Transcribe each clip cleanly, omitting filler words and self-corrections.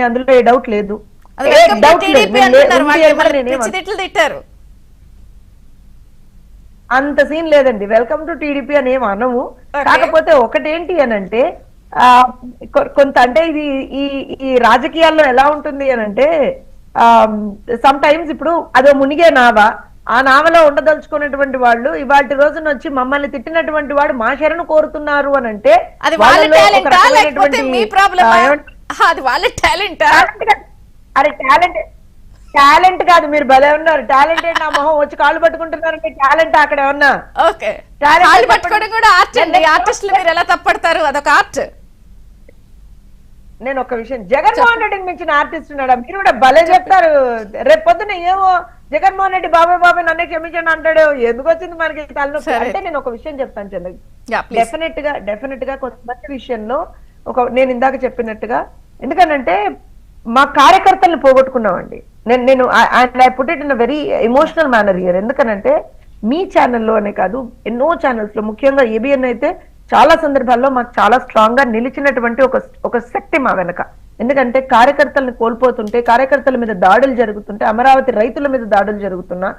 అందులో ఏ డౌట్ లేదు. అది ఏ welcome to డౌట్ లేదు. TDP నేను అంటున్నారు. ఉంది వాళ్ళు అని మిమ్మల్ని నేనేం పిచ్చి తిట్లు తిట్టారు. అంత సీన్ లేదండి. వెల్కమ్ టు టీడీపీ అని ఏం అనము. Okay. కాకపోతే ఒకటేంటి అని అంటే కొంత అంటే ఇది ఈ ఈ రాజకీయాల్లో ఎలా ఉంటుంది అని అంటే సమ్ టైమ్స్ ఇప్పుడు అదో మునిగే నావ, ఆ నావలో ఉండదలుచుకున్నటువంటి వాళ్ళు ఇవాటి రోజున వచ్చి మమ్మల్ని తిట్టినటువంటి వాడు మా శరణు కోరుతున్నారు అని అంటే అది వాళ్ళ వాళ్ళలో ఒక టాలెంటా లేకపోతే రకమైనటువంటి, మీ ప్రాబ్లమా? ఏమంటారు? అది వాళ్ళ టాలెంటా? అరే టాలెంట్ కాదు, మీరు భలే ఉన్నారు. టాలెంటెడ్ నా మొహం వచ్చి కాళ్ళు పట్టుకుంటున్నారంటే టాలెంట్ అక్కడ ఏమన్నా? ఓకే, Talent కాళ్ళు పట్టుకోవడం కూడా ఆర్ట్ అండి. నేను- ఆర్టిస్టులు మీరు ఎలా తప్పడతారు? అదొక ఆర్ట్. నేను ఒక విషయం, జగన్మోహన్ రెడ్డిని మించిన ఆర్టిస్ట్ ఉన్నాడా? మీరు కూడా భలే చెప్తారు. రేపు పొద్దున ఏమో జగన్మోహన్ రెడ్డి బాబాయ్ నన్నే క్షమించండి అంటాడు. ఎందుకు వచ్చింది మనకి తలనొప్పి? సరే. అంటే నేను ఒక విషయం చెప్తాను చంద్ర, Yeah, please. డెఫినెట్ గా కొంతమంది విషయంలో నేను ఇందాక చెప్పినట్టుగా, ఎందుకనంటే మా కార్యకర్తలను పోగొట్టుకున్నామండి. నేను I put it in a very emotional manner here. ఎందుకనంటే మీ ఛానల్లో అనే కాదు, ఎన్నో ఛానల్స్ లో, ముఖ్యంగా ఏబిఎన్ అయితే చాలా సందర్భాల్లో మాకు చాలా స్ట్రాంగ్ గా నిలిచినటువంటి ఒక శక్తి మా వెనక. ఎందుకంటే కార్యకర్తలను కోల్పోతుంటే, కార్యకర్తల మీద దాడులు జరుగుతుంటే, అమరావతి రైతుల మీద దాడులు జరుగుతున్నా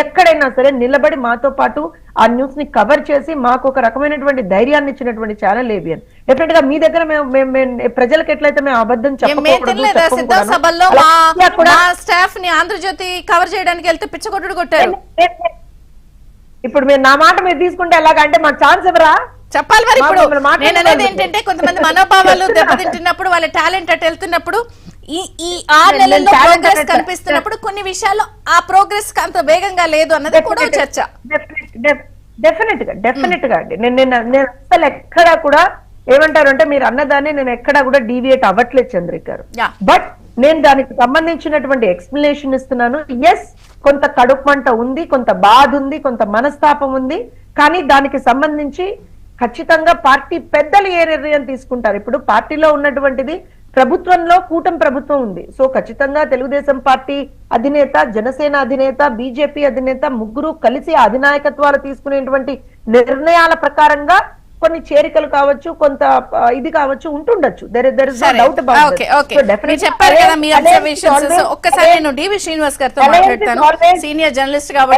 ఎక్కడైనా సరే నిలబడి మాతో పాటు ఆ న్యూస్ ని కవర్ చేసి మాకు ఒక రకమైనటువంటి ధైర్యాన్ని ఇచ్చినటువంటి ఛానల్ ఏబిఎన్. డెఫినెట్ గా మీ దగ్గర మేము ప్రజలకు ఎట్లయితే మేము అబద్ధం సిద్ధం సభల్లో మా స్టాఫ్ ని ఆంధ్రజ్యోతి కవర్ చేయడానికి వెళ్తే పిచ్చగొట్టుడు కొట్టారు. ఇప్పుడు మీరు నా మాట మీరు తీసుకుంటే ఎలాగంటే మాకు ఛాన్స్ ఎవరా చెప్పాలి మరి. ఇప్పుడు మాకు మాట్లాడే నేను అనేది వాళ్ళు ఏంటంటే కొంతమంది మనోభావాలు దెబ్బతింటున్నప్పుడు, వాళ్ళ టాలెంట్ అటు వెళ్తున్నప్పుడు, ఈ 6 నెలల్లో ప్రోగ్రెస్ కనిపిస్తున్నప్పుడు కొన్ని విషయాల్లో ఆ ప్రోగ్రెస్ అంత వేగంగా లేదు అన్నది కూడా చర్చ. డెఫినెట్ గా అండి. నేను అసలు ఎక్కడా కూడా ఏమంటారు అంటే, మీరు అన్నదాన్ని నేను ఎక్కడా కూడా డీవియేట్ అవ్వట్లేదు చంద్రిక గారు. Yeah. బట్ నేను దానికి సంబంధించినటువంటి ఎక్స్ప్లెనేషన్ ఇస్తున్నాను. ఎస్, కొంత కడుపు మంట ఉంది, కొంత బాధ ఉంది, కొంత మనస్తాపం ఉంది. కానీ దానికి సంబంధించి ఖచ్చితంగా పార్టీ పెద్దలు ఏ నిర్ణయం తీసుకుంటారు. ఇప్పుడు పార్టీలో ఉన్నటువంటిది, ప్రభుత్వంలో కూటమి ప్రభుత్వం ఉంది. సో ఖచ్చితంగా తెలుగుదేశం పార్టీ అధినేత, జనసేన అధినేత, బీజేపీ అధినేత ముగ్గురు కలిసి అధినాయకత్వాలు తీసుకునేటువంటి నిర్ణయాల ప్రకారంగా కొన్ని చేరికలు కావచ్చు, కొంత ఇది కావచ్చు, ఉంటుండొచ్చు. చెప్పారు కదా మీ అబ్జర్వేషన్స్. ఒక్కసారి నేను డివి శ్రీనివాస్ గారితో మాట్లాడతాను, సీనియర్ జర్నలిస్ట్ కాబట్టి.